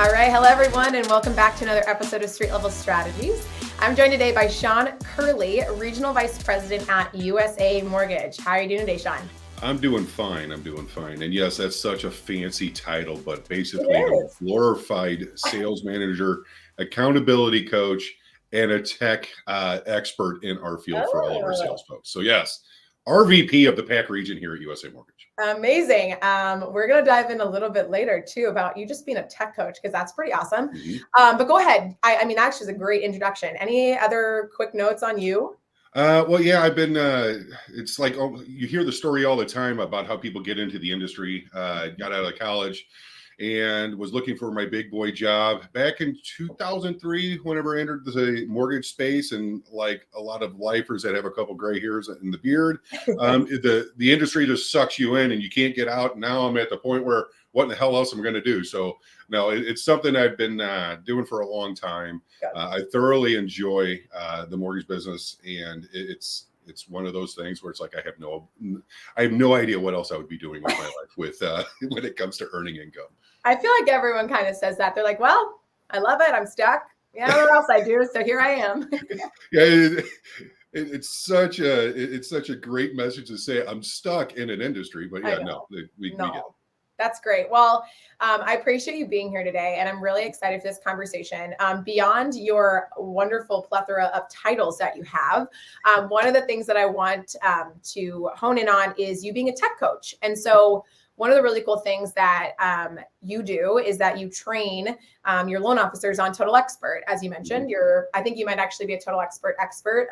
All right. Hello, everyone, and welcome back to another episode of Street Level Strategies. I'm joined today by Shawn Kerley, Regional Vice President at USA Mortgage. How are you doing today, Shawn? I'm doing fine. And yes, that's such a fancy title, but basically I'm a glorified sales manager, accountability coach, and a tech expert in our field for all of our sales folks. So yes, RVP of the PAC region here at USA Mortgage. Amazing. We're going to dive in a little bit later too about you just being a tech coach, because that's pretty awesome. But go ahead. I mean, actually, it's a great introduction. Any other quick notes on you? Well, yeah, I've been, it's like, you hear the story all the time about how people get into the industry. Got out of college and was looking for my big boy job back in 2003, whenever I entered the mortgage space, and like a lot of lifers that have a couple gray hairs in the beard, the industry just sucks you in and you can't get out. Now I'm at the point where what in the hell else am I going to do? So no, it's something I've been doing for a long time. I thoroughly enjoy the mortgage business, and it's one of those things where it's like I have no idea what else I would be doing with my life with when it comes to earning income. I feel like everyone kind of says that. They're like, well, I love it. I'm stuck. Yeah, I don't know what else I do. So here I am. Yeah. It's such a great message to say I'm stuck in an industry, but yeah, we get it. That's great. Well, I appreciate you being here today, and I'm really excited for this conversation. Beyond your wonderful plethora of titles that you have, one of the things that I want to hone in on is you being a tech coach. And so one of the really cool things that you do is that you train your loan officers on Total Expert. As you mentioned, I think you might actually be a Total Expert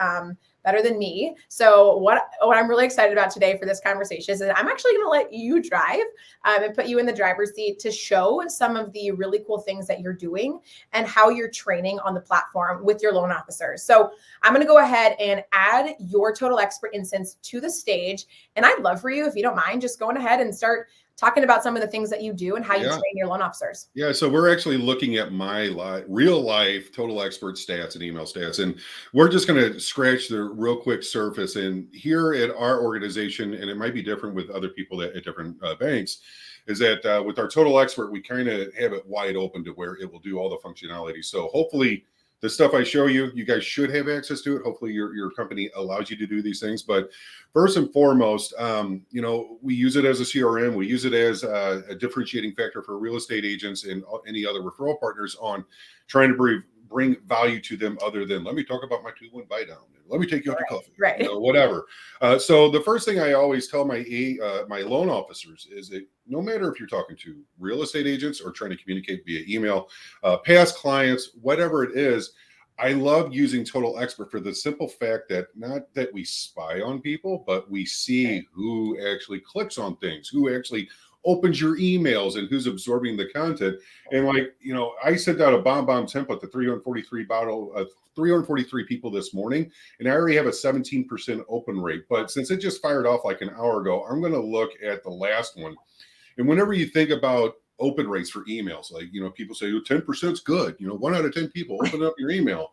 better than me. So what I'm really excited about today for this conversation is that I'm actually going to let you drive and put you in the driver's seat to show some of the really cool things that you're doing and how you're training on the platform with your loan officers. So I'm going to go ahead and add your Total Expert instance to the stage. And I'd love for you, if you don't mind, just going ahead and start talking about some of the things that you do and how you train your loan officers. Yeah, so we're actually looking at my real life Total Expert stats and email stats, and we're just going to scratch the real quick surface. And here at our organization, and it might be different with other people at different banks, is that with our Total Expert, we kind of have it wide open to where it will do all the functionality. So hopefully the stuff I show you, you guys should have access to it. Hopefully your company allows you to do these things. But first and foremost, we use it as a CRM. We use it as a differentiating factor for real estate agents and any other referral partners on trying to bring value to them other than, let me talk about my 2-1 buy down. Let me take you out to coffee, whatever. So the first thing I always tell my loan officers is that no matter if you're talking to real estate agents or trying to communicate via email, past clients, whatever it is, I love using Total Expert for the simple fact that not that we spy on people, but we see who actually clicks on things, who actually opens your emails, and who's absorbing the content. And I sent out a bomb template to 343 people this morning, and I already have a 17% open rate. But since it just fired off like an hour ago, I'm going to look at the last one. And whenever you think about open rates for emails, people say 10% is good. 1 out of 10 people open up your email.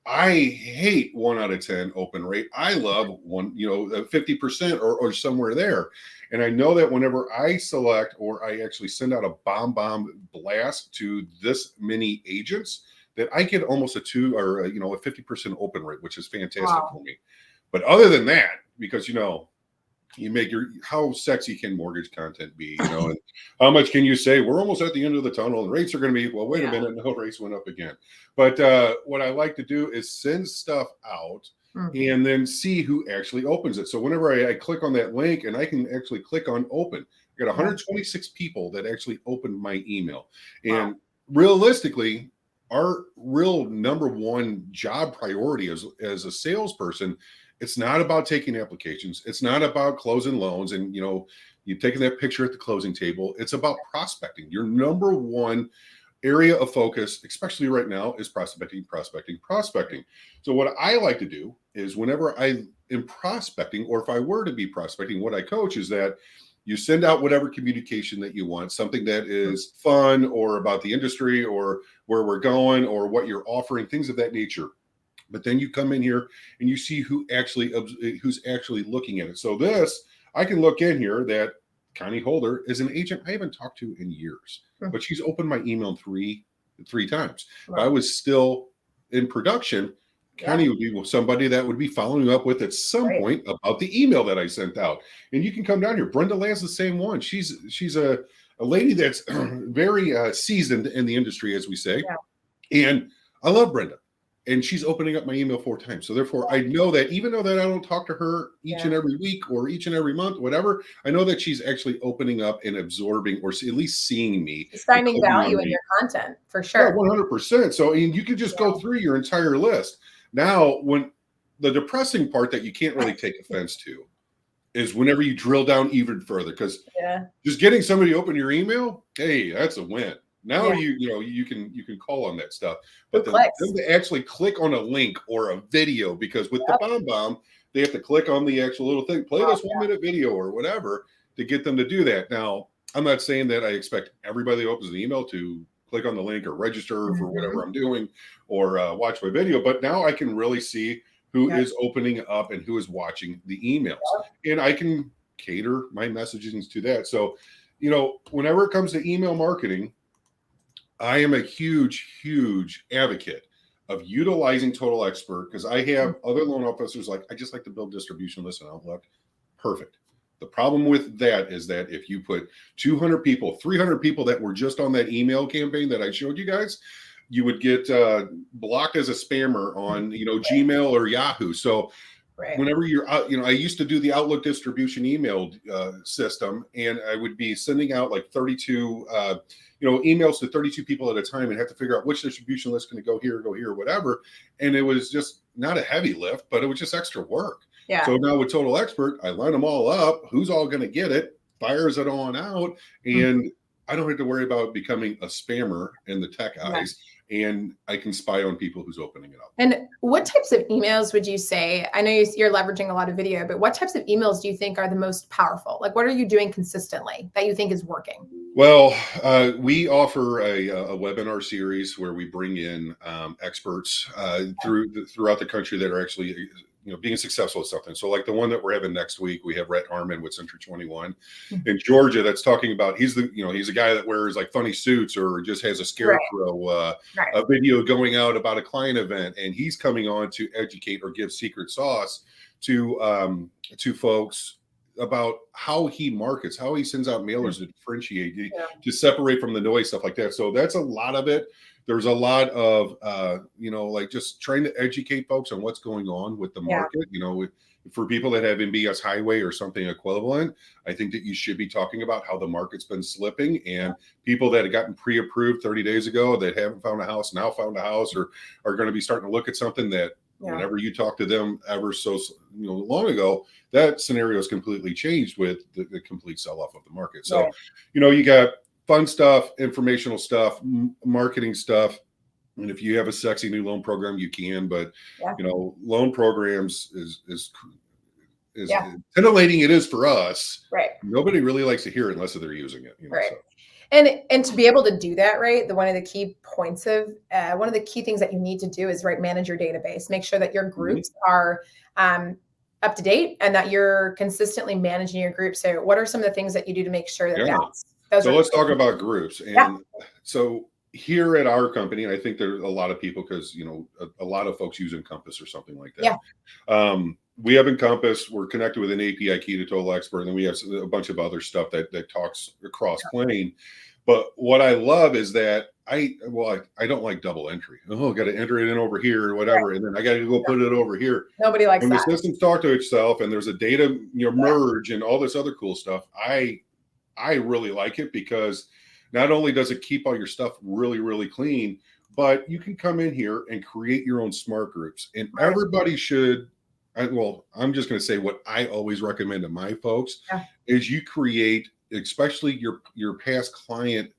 I hate 1 out of 10 open rate. I love 50% or somewhere there. And I know that whenever I select or I actually send out a bomb blast to this many agents, that I get almost a 50% open rate, which is fantastic for me. But other than that, because you make how sexy can mortgage content be, and how much can you say we're almost at the end of the tunnel and rates are going to be, well, wait a minute, no, rates went up again. But what I like to do is send stuff out and then see who actually opens it. So whenever I click on that link, and I can actually click on open, I got 126 people that actually opened my email. And realistically, our real number one job priority as a salesperson, it's not about taking applications. It's not about closing loans and, you taking that picture at the closing table. It's about prospecting. Your number one area of focus, especially right now, is prospecting. So what I like to do is whenever I am prospecting, or if I were to be prospecting, what I coach is that you send out whatever communication that you want, something that is fun or about the industry or where we're going or what you're offering, things of that nature. But then you come in here and you see who's actually looking at it. So I can look in here that Connie Holder is an agent I haven't talked to in years, but she's opened my email 3 3 times. If I Wow. was still in production, Connie would be somebody that would be following up with at some Right. point about the email that I sent out. And you can come down here. Brenda Land's the same one. She's a lady that's very seasoned in the industry, as we say. Yeah. And I love Brenda. And she's opening up my email 4 times. So therefore, I know that even though that I don't talk to her each and every week or each and every month, whatever, I know that she's actually opening up and absorbing, or at least seeing me. She's finding value in your content for Yeah, sure. 100%. So, and you can just go through your entire list. Now, when the depressing part that you can't really take offense to is whenever you drill down even further, because just getting somebody to open your email, hey, that's a win. Now you can call on that stuff, but then to actually click on a link or a video, because with the bomb, they have to click on the actual little thing, play this 1-minute video or whatever to get them to do that. Now, I'm not saying that I expect everybody that opens an email to click on the link or register for whatever I'm doing or watch my video, but now I can really see who is opening up and who is watching the emails, and I can cater my messages to that. So, whenever it comes to email marketing, I am a huge advocate of utilizing Total Expert, because I have other loan officers like, I just like to build distribution lists and Outlook. Perfect. The problem with that is that if you put 200 people, 300 people that were just on that email campaign that I showed you guys, you would get blocked as a spammer on, Gmail or Yahoo. So whenever you're out, I used to do the Outlook distribution email system, and I would be sending out like 32, emails to 32 people at a time, and have to figure out which distribution list can go here, whatever. And it was just not a heavy lift, but it was just extra work. Yeah. So now with Total Expert, I line them all up. Who's all going to get it? Fires it on out, and I don't have to worry about becoming a spammer in the tech eyes. And I can spy on people who's opening it up. And what types of emails would you say? I know you're leveraging a lot of video, but what types of emails do you think are the most powerful? Like, what are you doing consistently that you think is working? Well, we offer a webinar series where we bring in experts throughout the country that are actually being successful at something. So like the one that we're having next week, we have Rhett Harmon with Century 21 in Georgia, that's talking about, he's a guy that wears like funny suits or just has a scarecrow, a video going out about a client event. And he's coming on to educate or give secret sauce to folks about how he markets, how he sends out mailers to differentiate, to separate from the noise, stuff like that. So that's a lot of it. There's a lot of, like just trying to educate folks on what's going on with the market. For people that have MBS Highway or something equivalent, I think that you should be talking about how the market's been slipping, and people that have gotten pre-approved 30 days ago that haven't found a house, now found a house, or are going to be starting to look at something that whenever you talk to them ever so long ago, that scenario is completely changed with the complete sell-off of the market. So, you got fun stuff, informational stuff, marketing stuff. And if you have a sexy new loan program, you can, but loan programs is titillating. It is for us. Right. Nobody really likes to hear it unless they're using it. Right. So. And to be able to do that, right, one of the key points of one of the key things that you need to do is manage your database. Make sure that your groups are up to date and that you're consistently managing your group. So what are some of the things that you do to make sure that so let's talk about groups. And so here at our company, and I think there's a lot of people, because a lot of folks use Encompass or something like that. We have Encompass. We're connected with an API key to Total Expert, and then we have a bunch of other stuff that talks across plane. But what I love is that I don't like double entry. Oh, got to enter it in over here or whatever, and then I got to go put it over here. Nobody likes that. When the systems talk to itself, and there's a data merge and all this other cool stuff, I really like it, because not only does it keep all your stuff really, really clean, but you can come in here and create your own smart groups. And everybody should, I'm just going to say what I always recommend to my folks is you create, especially your past client,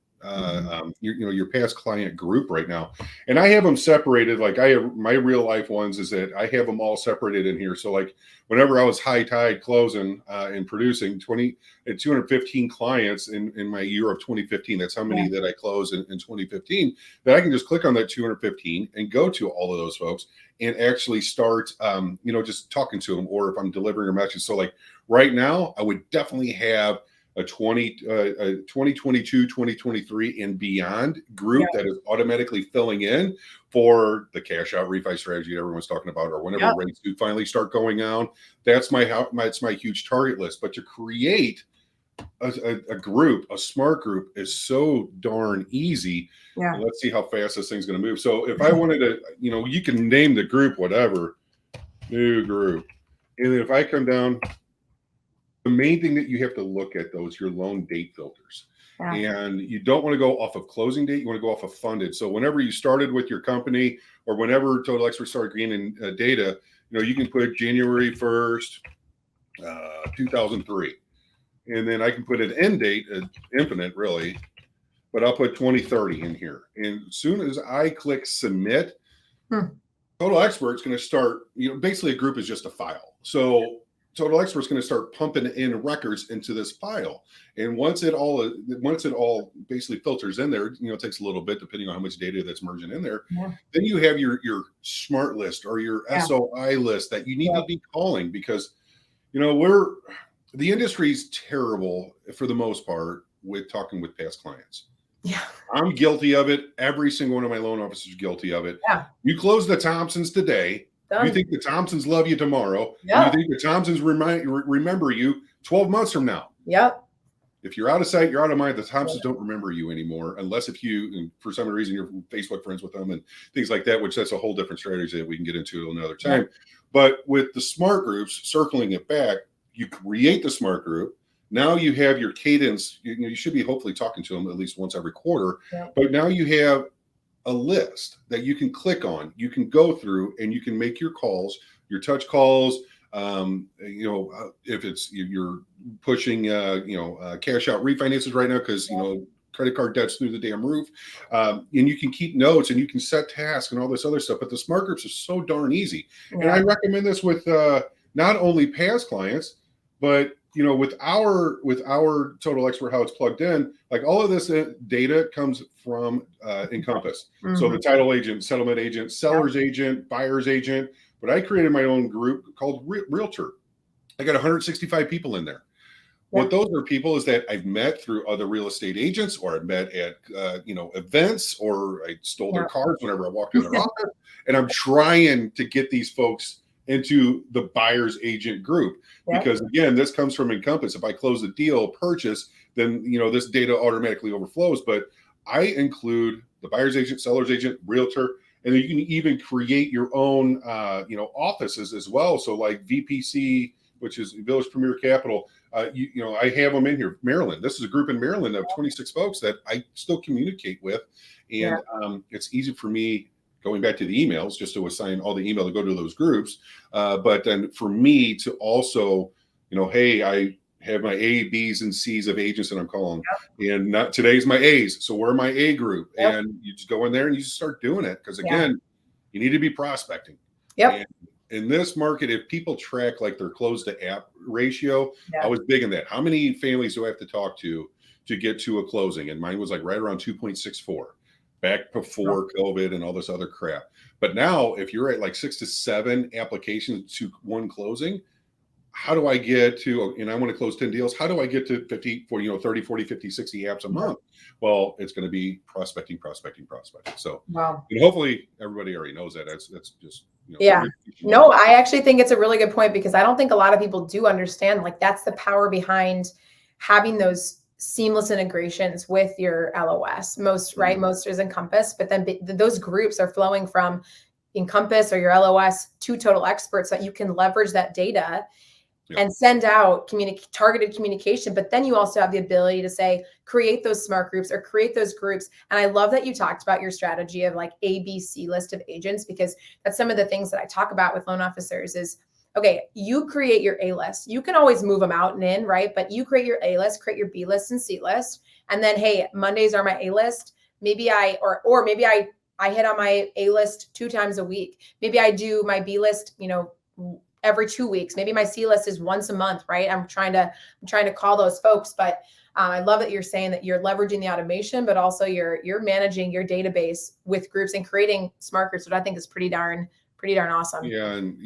your past client group right now. And I have them separated. Like I have my real life ones is that I have them all separated in here. So like whenever I was high tide closing and producing 215 clients in my year of 2015, that's how many that I closed in 2015, that I can just click on that 215 and go to all of those folks and actually start, just talking to them, or if I'm delivering a message. So like right now, I would definitely have a 2022, 2023 and beyond group that is automatically filling in for the cash out refi strategy that everyone's talking about, or whenever rates do finally start going down. That's my huge target list. But to create a group, a smart group, is so darn easy. And let's see how fast this thing's going to move. So if I wanted to, you can name the group whatever, new group. And if I come down, the main thing that you have to look at, though, is your loan date filters. And you don't want to go off of closing date. You want to go off of funded. So whenever you started with your company, or whenever Total Expert started gaining data, you can put January 1st, 2003. And then I can put an end date, infinite really, but I'll put 2030 in here. And as soon as I click submit, Total Expert's going to start, basically a group is just a file. So Total Expert's going to start pumping in records into this file. And once it all basically filters in there, it takes a little bit depending on how much data that's merging in there. Then you have your smart list or your SOI list that you need to be calling, because, the industry's terrible for the most part with talking with past clients. I'm guilty of it. Every single one of my loan officers is guilty of it. You close the Thompsons today. You think the Thompsons love you tomorrow. And you think the Thompsons remember you 12 months from now. If you're out of sight, you're out of mind. The Thompsons don't remember you anymore, unless if you, for some reason, you're Facebook friends with them and things like that, which that's a whole different strategy that we can get into another time. But with the smart groups, circling it back, you create the smart group. Now you have your cadence. You should be hopefully talking to them at least once every quarter. But now you have a list that you can click on. You can go through and you can make your calls, your touch calls. If you're pushing, cash out refinances right now because credit card debt's through the damn roof, and you can keep notes and you can set tasks and all this other stuff. But the smart groups are so darn easy, and I recommend this with not only past clients, but with our Total Expert, how it's plugged in, like all of this data comes from Encompass. So the title agent, settlement agent, seller's agent, buyer's agent. But I created my own group called Realtor. I got 165 people in there. What those are people is that I've met through other real estate agents, or I've met at events, or I stole their cars whenever I walked in their office. And I'm trying to get these folks into the buyer's agent group, because again, this comes from Encompass. If I close a deal purchase, then this data automatically overflows. But I include the buyer's agent, seller's agent, realtor, and then you can even create your own offices as well. So like VPC, which is Village Premier Capital, I have them in here. Maryland, this is a group in Maryland of 26 folks that I still communicate with, and it's easy for me, going back to the emails, just to assign all the email to go to those groups. But then for me to also, hey, I have my A, B's, and C's of agents that I'm calling. And not today's my A's. So we're my A group. And you just go in there and you just start doing it. Because again, you need to be prospecting. And in this market, if people track like their close to app ratio, I was big in that. How many families do I have to talk to get to a closing? And mine was like right around 2.64. Back before COVID and all this other crap. But now if you're at like 6 to 7 applications to one closing, how do I get to, and I want to close 10 deals, how do I get to 50, 40, 30, 40, 50, 60 apps a month? Well, it's going to be prospecting. So and hopefully everybody already knows that. That's just, No, I actually think it's a really good point, because I don't think a lot of people do understand, like, that's the power behind having those seamless integrations with your LOS. Most is Encompass, but then those groups are flowing from Encompass or your LOS to Total Experts, so that you can leverage that data and send out targeted communication. But then you also have the ability to say, create those smart groups or create those groups. And I love that you talked about your strategy of like ABC list of agents, because that's some of the things that I talk about with loan officers is, okay, you create your A list. You can always move them out and in, right? But you create your A list, create your B list and C list. And then, hey, Mondays are my A list. Maybe I hit on my A list 2 times a week. Maybe I do my B list, every 2 weeks. Maybe my C list is once a month, right? I'm trying to call those folks. But I love that you're saying that you're leveraging the automation, but also you're managing your database with groups and creating smart groups, which I think is pretty darn pretty darn awesome. Yeah, and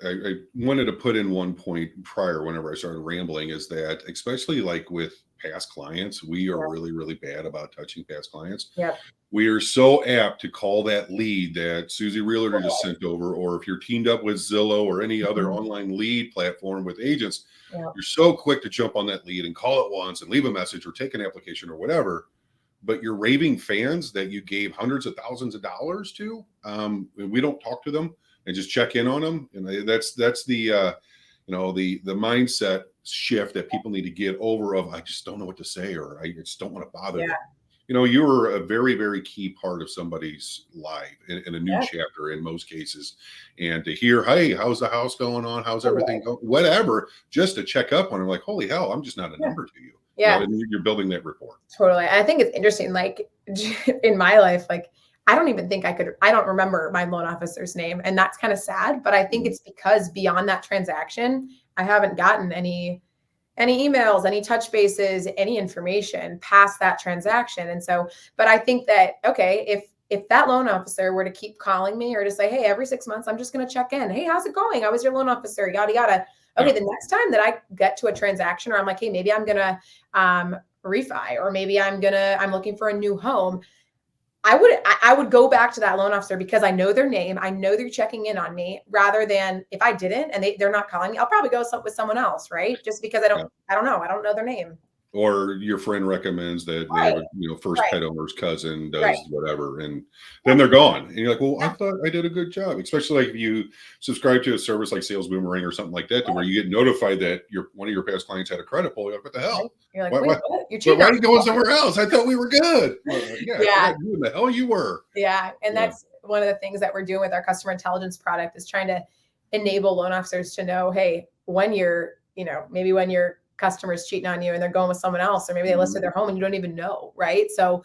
I wanted to put in one point prior whenever I started rambling is that especially like with past clients, we are really, really bad about touching past clients. Yep. We are so apt to call that lead that Susie Realtor just sent over, or if you're teamed up with Zillow or any other online lead platform with agents, you're so quick to jump on that lead and call it once and leave a message or take an application or whatever. But your raving fans that you gave hundreds of thousands of dollars to, and we don't talk to them and just check in on them. And that's the the mindset shift that people need to get over of, I just don't know what to say, or I just don't want to bother them. You were a very, very key part of somebody's life in a new chapter in most cases. And to hear, hey, how's the house going on? How's everything going? Whatever, just to check up on them, like, holy hell, I'm just not a number to you. Yeah. And you're building that rapport. Totally. I think it's interesting, like in my life, like I don't even think I don't remember my loan officer's name. And that's kind of sad, but I think it's because beyond that transaction, I haven't gotten any emails, any touch bases, any information past that transaction. And so, but I think that, okay, if that loan officer were to keep calling me or to say, hey, every 6 months, I'm just going to check in. Hey, how's it going? I was your loan officer, yada, yada. Okay, the next time that I get to a transaction or I'm like, hey, maybe I'm going to refi, or maybe I'm looking for a new home. I would go back to that loan officer because I know their name. I know they're checking in on me, rather than if I didn't and they're not calling me, I'll probably go with someone else, right? Just because I don't know. I don't know their name. Or your friend recommends that they have a first pet owner's cousin does whatever, and then they're gone. And you're like, well, I thought I did a good job. Especially like if you subscribe to a service like Sales Boomerang or something like that, to where you get notified that one of your past clients had a credit pull. You're like, what the hell? You're like, what? You're cheating. Why are you going somewhere else? I thought we were good. Well, who the hell you were? Yeah, and that's one of the things that we're doing with our customer intelligence product, is trying to enable loan officers to know, hey, when you're, maybe when your customers cheating on you and they're going with someone else, or maybe they listed their home and you don't even know, right? So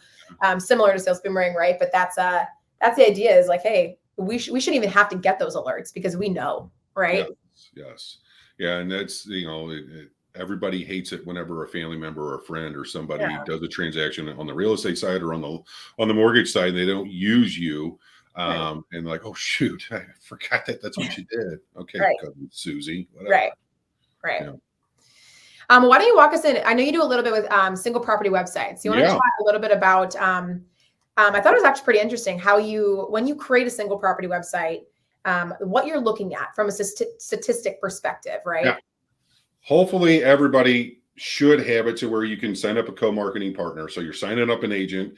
similar to Sales Boomerang, right? But that's the idea, is like, hey, we shouldn't even have to get those alerts because we know, right? Yes. Yeah, and that's, everybody hates it whenever a family member or a friend or somebody does a transaction on the real estate side or on the mortgage side, and they don't use you. And like, oh shoot, I forgot that's what you did. Okay, cousin Susie, whatever. Right. Why don't you walk us in? I know you do a little bit with single property websites. You want to talk a little bit about, I thought it was actually pretty interesting how when you create a single property website, what you're looking at from a statistic perspective, right? Yeah. Hopefully everybody should have it to where you can sign up a co-marketing partner. So you're signing up an agent.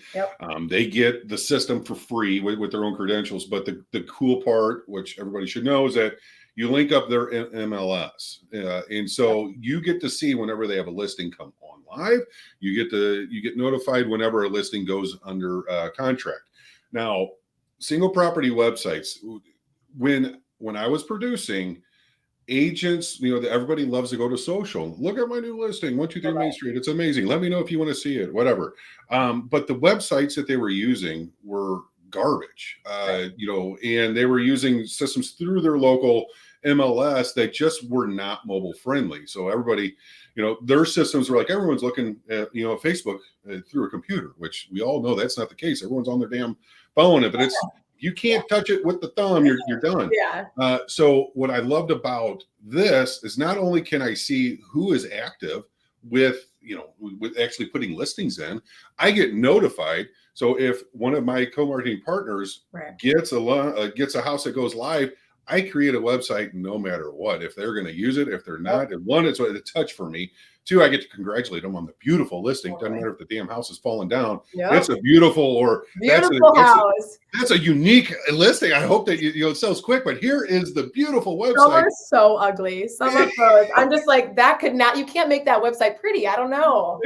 They get the system for free with their own credentials. But the cool part, which everybody should know, is that you link up their MLS. And so you get to see whenever they have a listing come on live. You get notified whenever a listing goes under contract. Now, single property websites, when I was producing, agents, everybody loves to go to social. Look at my new listing, 123 Main Street. It's amazing. Let me know if you want to see it, whatever. But the websites that they were using were garbage, and they were using systems through their local MLS that just were not mobile friendly. So everybody, their systems were like, everyone's looking at, Facebook through a computer, which we all know that's not the case. Everyone's on their damn phone, but you can't touch it with the thumb. You're done. So what I loved about this is not only can I see who is active with actually putting listings in, I get notified. So if one of my co-marketing partners gets a house that goes live, I create a website no matter what. If they're going to use it, if they're not, and one, it's a touch for me. Two, I get to congratulate them on the beautiful listing. Doesn't matter if the damn house is falling down. It's a beautiful house. That's a unique listing. I hope that it sells quick. But here is the beautiful website. Some are so ugly. Some of those, I'm just like, you can't make that website pretty. I don't know.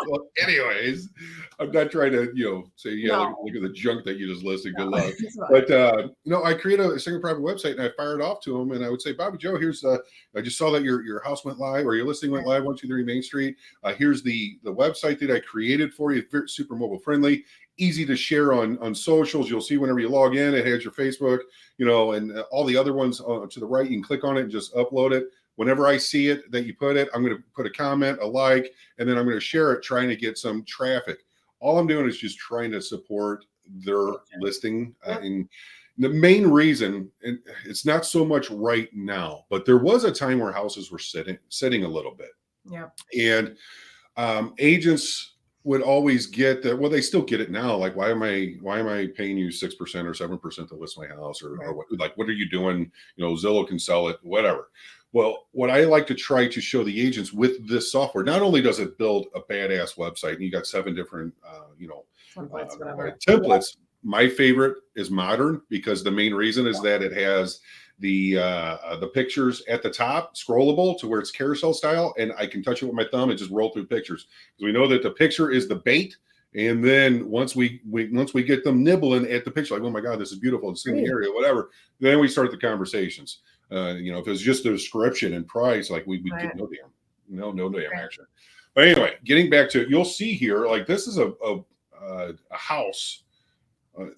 Well, anyways, I'm not trying to say look at the junk that you just listed. Good luck. But I create a single private website and I fire it off to them, and I would say, Bobby Joe, here's I just saw that your house went live, or your listing went live, 123 Main Street. Here's the website that I created for you. It's super mobile friendly, easy to share on socials. You'll see whenever you log in, it has your Facebook, and all the other ones to the right. You can click on it and just upload it. Whenever I see it that you put it, I'm going to put a comment, a like, and then I'm going to share it, trying to get some traffic. All I'm doing is just trying to support their listing. And The main reason, and it's not so much right now, but there was a time where houses were sitting a little bit. Yeah. And agents would always get that. Well, they still get it now. Like, why am I paying you 6% or 7% to list my house, or what, like, what are you doing? You know, Zillow can sell it, whatever. Well, what I like to try to show the agents with this software, not only does it build a badass website, and you got 7 different, Templates, whatever. templates. My favorite is modern, because the main reason is that it has the pictures at the top, scrollable to where it's carousel style, and I can touch it with my thumb and just roll through pictures. Because we know that the picture is the bait, and then once we get them nibbling at the picture, like, oh my God, this is beautiful, it's in the area, whatever, then we start the conversations. If it's just a description and price, like we get no damn action. But anyway, getting back to it, you'll see here, like, this is a house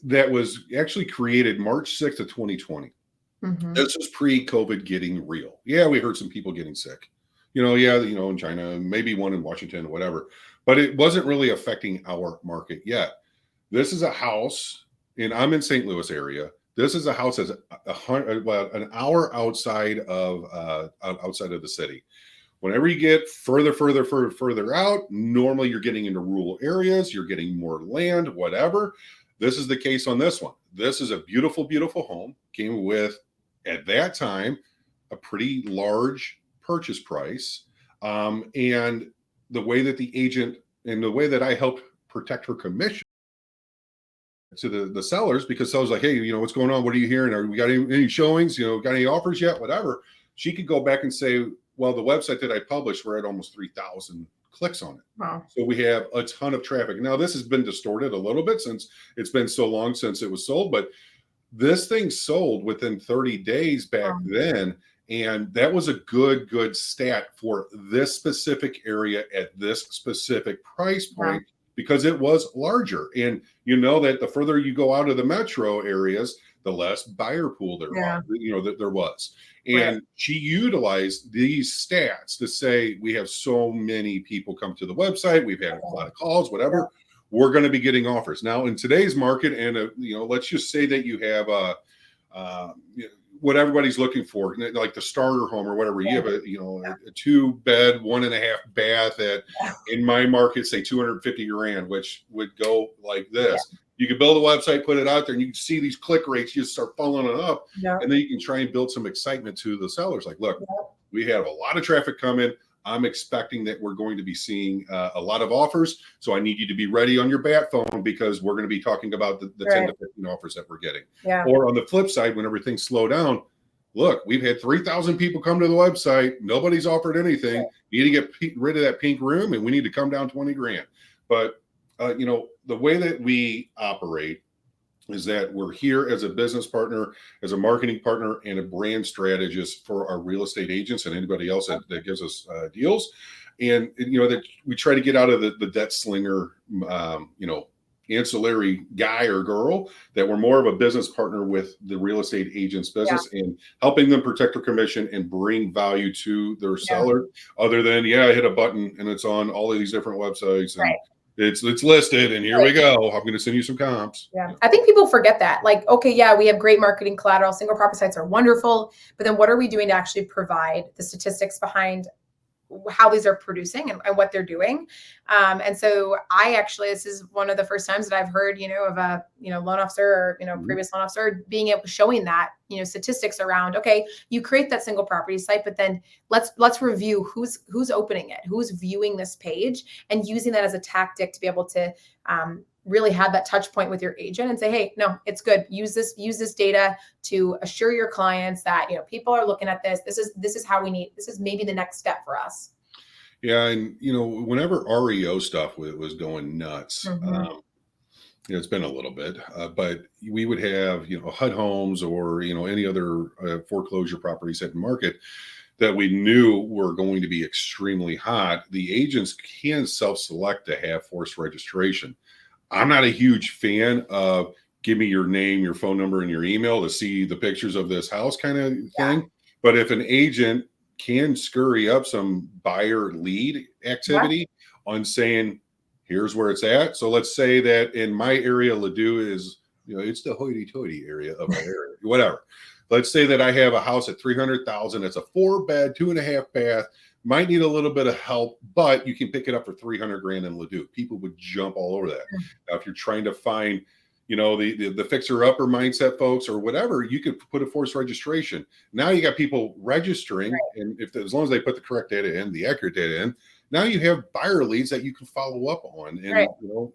that was actually created March 6th of 2020. Mm-hmm. This is pre-COVID getting real. Yeah, we heard some people getting sick. In China, maybe one in Washington, whatever. But it wasn't really affecting our market yet. This is a house, and I'm in St. Louis area. This is a house that's about an hour outside of the city. Whenever you get further out, normally you're getting into rural areas, you're getting more land, whatever. This is the case on this one. This is a beautiful, beautiful home. Came with, at that time, a pretty large purchase price. And the way that the agent, and the way that I helped protect her commission to the sellers, because sellers like, hey, what's going on? What are you hearing? Are we got any showings? Got any offers yet? Whatever. She could go back and say, well, the website that I published, we're at almost 3,000 clicks on it. Wow. So we have a ton of traffic. Now, this has been distorted a little bit since it's been so long since it was sold, but this thing sold within 30 days back then. And that was a good stat for this specific area at this specific price point, because it was larger. And that the further you go out of the metro areas, the less buyer pool there that there was. And she utilized these stats to say, we have so many people come to the website, we've had a lot of calls, whatever, we're going to be getting offers. Now, in today's market, and let's just say that you have what everybody's looking for, like the starter home or whatever. You have a 2-bed, 1.5 bath at, in my market, say 250 grand, which would go like this. You can build a website, put it out there, and you can see these click rates just start following it up. And then you can try and build some excitement to the sellers. Like, look, we have a lot of traffic coming. I'm expecting that we're going to be seeing a lot of offers. So I need you to be ready on your bat phone, because we're going to be talking about the 10 to 15 offers that we're getting. Or on the flip side, when everything slow down, look, we've had 3,000 people come to the website. Nobody's offered anything. You need to get rid of that pink room, and we need to come down 20 grand. But, the way that we operate is that we're here as a business partner, as a marketing partner, and a brand strategist for our real estate agents and anybody else that gives us deals. And, that we try to get out of the debt slinger, ancillary guy or girl, that we're more of a business partner with the real estate agent's business and helping them protect their commission and bring value to their seller, other than, I hit a button and it's on all of these different websites and it's listed and here we go. I'm going to send you some comps. I think people forget that. Like, okay, we have great marketing collateral. Single property sites are wonderful, but then what are we doing to actually provide the statistics behind how these are producing and what they're doing? And so this is one of the first times that I've heard, of a, loan officer or, previous loan officer showing that, statistics around, okay, you create that single property site, but then let's review who's opening it, who's viewing this page, and using that as a tactic to be able to, really have that touch point with your agent and say, hey, no, it's good. Use this data to assure your clients that, people are looking at this. This is how this is maybe the next step for us. Yeah. And, whenever REO stuff was going nuts, it's been a little bit, but we would have, HUD homes or, any other foreclosure properties at the market that we knew were going to be extremely hot. The agents can self-select to have forced registration. I'm not a huge fan of give me your name, your phone number, and your email to see the pictures of this house kind of thing. But if an agent can scurry up some buyer lead activity on saying, here's where it's at. So let's say that in my area, Ladue is it's the hoity-toity area of our area, whatever. Let's say that I have a house at 300,000. It's a 4-bed, 2.5 bath. Might need a little bit of help, but you can pick it up for 300 grand in Leduc. People would jump all over that. Now, if you're trying to find, the fixer-upper mindset folks or whatever, you could put a forced registration. Now you got people registering, and as long as they put the correct data in, the accurate data in, now you have buyer leads that you can follow up on, and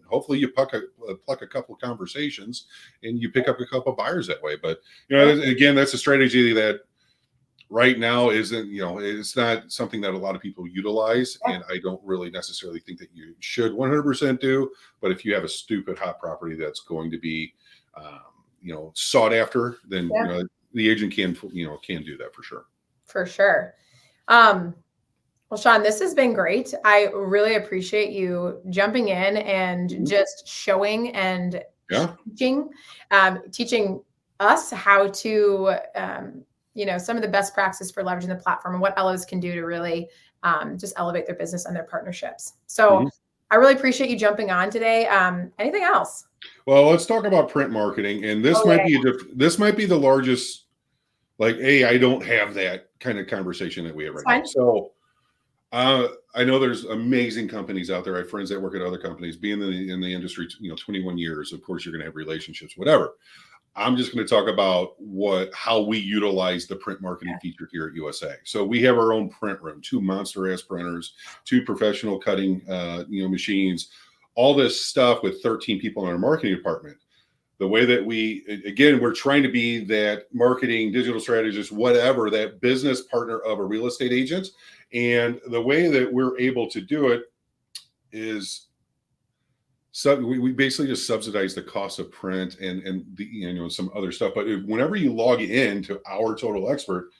hopefully you pluck a couple of conversations and you pick up a couple of buyers that way. But again, that's a strategy that right now isn't, it's not something that a lot of people utilize, and I don't really necessarily think that you should 100% do. But if you have a stupid hot property that's going to be, sought after, then the agent can do that for sure. For sure. Well, Shawn, this has been great. I really appreciate you jumping in and just showing and teaching us how to, some of the best practices for leveraging the platform and what LOs can do to really just elevate their business and their partnerships. So I really appreciate you jumping on today. Anything else? Well, let's talk about print marketing. And this this might be the largest, I don't have that kind of conversation that we have right now. So I know there's amazing companies out there. I have friends that work at other companies. Being in the industry, 21 years, of course, you're going to have relationships, whatever. I'm just going to talk about how we utilize the print marketing feature here at USA. So we have our own print room, 2 monster-ass printers, 2 professional cutting, machines, all this stuff with 13 people in our marketing department. The way that we're trying to be that marketing, digital strategist, whatever, that business partner of a real estate agent. And the way that we're able to do it is we basically just subsidize the cost of print and some other stuff. But whenever you log in to our Total Expert,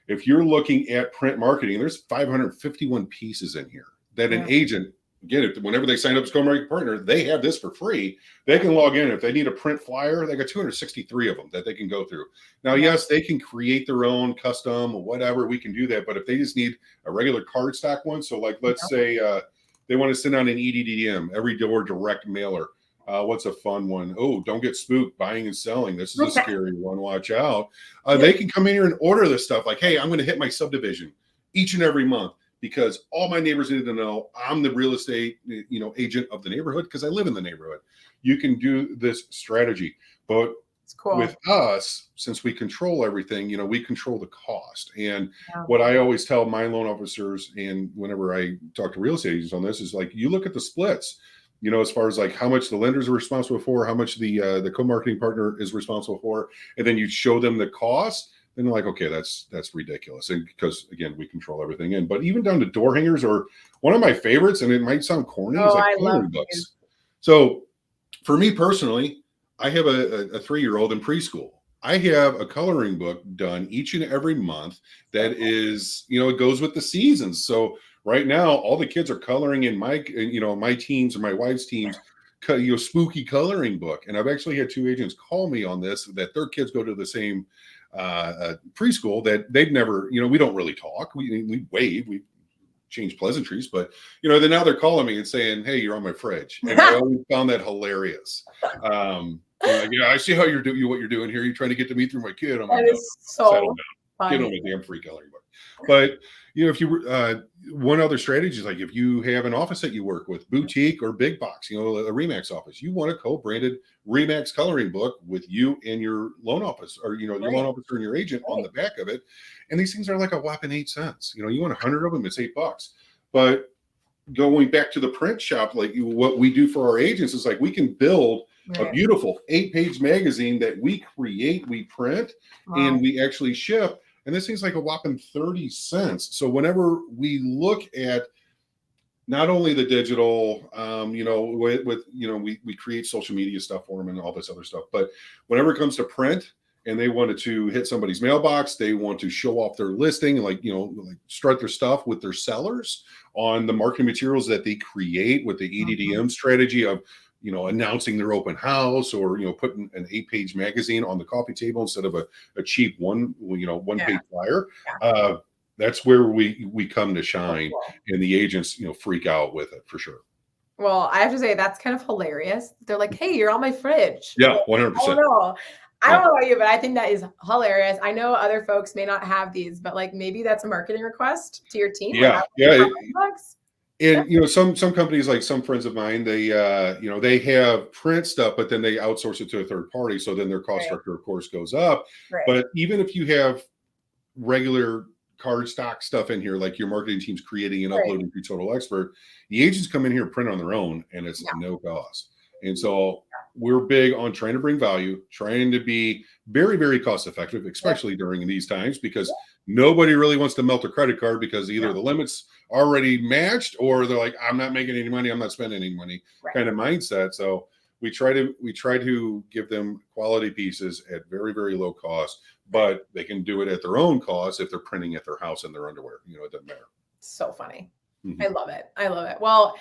if you're looking at print marketing, there's 551 pieces in here that an agent, again, whenever they sign up as co-marketing partner, they have this for free. They can log in. If they need a print flyer, they got 263 of them that they can go through. Now, yes, they can create their own custom or whatever. We can do that. But if they just need a regular cardstock one, so let's say they want to send out an EDDM, every door direct mailer. What's a fun one? Oh, don't get spooked, buying and selling. This is a scary one. Watch out. They can come in here and order this stuff. Hey, I'm going to hit my subdivision each and every month, because all my neighbors need to know I'm the real estate, agent of the neighborhood because I live in the neighborhood. You can do this strategy, but with us, since we control everything, we control the cost. And what I always tell my loan officers, and whenever I talk to real estate agents on this, is you look at the splits, as far as how much the lenders are responsible for, how much the co-marketing partner is responsible for, and then you show them the cost. Then they're like, okay, that's ridiculous. And because again, we control everything but even down to door hangers, or one of my favorites, and it might sound corny, is coloring books. So for me personally, I have a 3-year-old in preschool. I have a coloring book done each and every month that is, it goes with the seasons. So right now, all the kids are coloring in my teams or my wife's teams, spooky coloring book. And I've actually had 2 agents call me on this, that their kids go to the same preschool that they've never, we don't really talk. We wave, we change pleasantries, but then now they're calling me and saying, hey, you're on my fridge. And I always found that hilarious. I see how you're doing what you're doing here. You're trying to get to me through my kid. I'm like, settle down. Get on my damn free coloring book. But if you one other strategy is if you have an office that you work with, boutique or big box, a Remax office, you want a co-branded Remax coloring book with you and your loan office, or your loan officer and your agent on the back of it. And these things are a whopping 8 cents. You want 100 of them, it's $8. But going back to the print shop, what we do for our agents is we can build a beautiful 8-page magazine that we create, we print, and we actually ship. And this thing's a whopping 30 cents. So whenever we look at not only the digital, we create social media stuff for them and all this other stuff, but whenever it comes to print and they wanted to hit somebody's mailbox, they want to show off their listing and strut their stuff with their sellers on the marketing materials that they create with the EDDM strategy of, announcing their open house, or, putting an 8-page magazine on the coffee table instead of a cheap one-page flyer. That's where we come to shine, and the agents, freak out with it for sure. Well, I have to say that's kind of hilarious. They're like, "Hey, you're on my fridge." Yeah, Like, I don't 100%. know. I Yeah. don't know about you, but I think that is hilarious. I know other folks may not have these, but like maybe that's a marketing request to your team. Like, I Yeah. want Yeah. bucks. Yeah, And some companies, like some friends of mine, they they have print stuff, but then they outsource it to a third party. So then their cost right, structure, of course, goes up. right, But even if you have regular card stock stuff in here, like your marketing team's creating and right. uploading through Total Expert, the agents come in here and print on their own, and it's Yeah, no cost. And so we're big on trying to bring value, trying to be very, very cost effective, yep, especially during these times, because yep, nobody really wants to melt a credit card because no, either the limits already matched or they're like, I'm not making any money, I'm not spending any money right. kind of mindset. So we try to give them quality pieces at very, very low cost, but they can do it at their own cost if they're printing at their house in their underwear. It doesn't matter. So funny. Mhm. I love it. I love it. Well,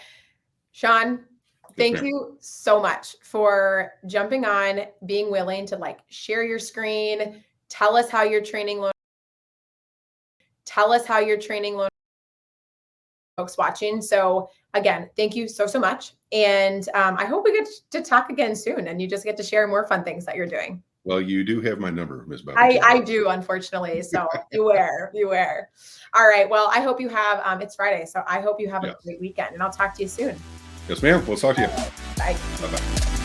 Shawn, Yes, thank ma'am. you so much for jumping on, being willing to like share your screen, tell us how you're training loan, tell us how you're training loan folks watching. So again, thank you so, so much. And I hope we get to talk again soon and you just get to share more fun things that you're doing. Well, you do have my number, Miss I, Bobby. I do, unfortunately. So beware, beware. All right. Well, I hope you have, it's Friday. So I hope you have a Yeah. great weekend and I'll talk to you soon. Yes, ma'am. We'll talk to you. Bye. Bye bye.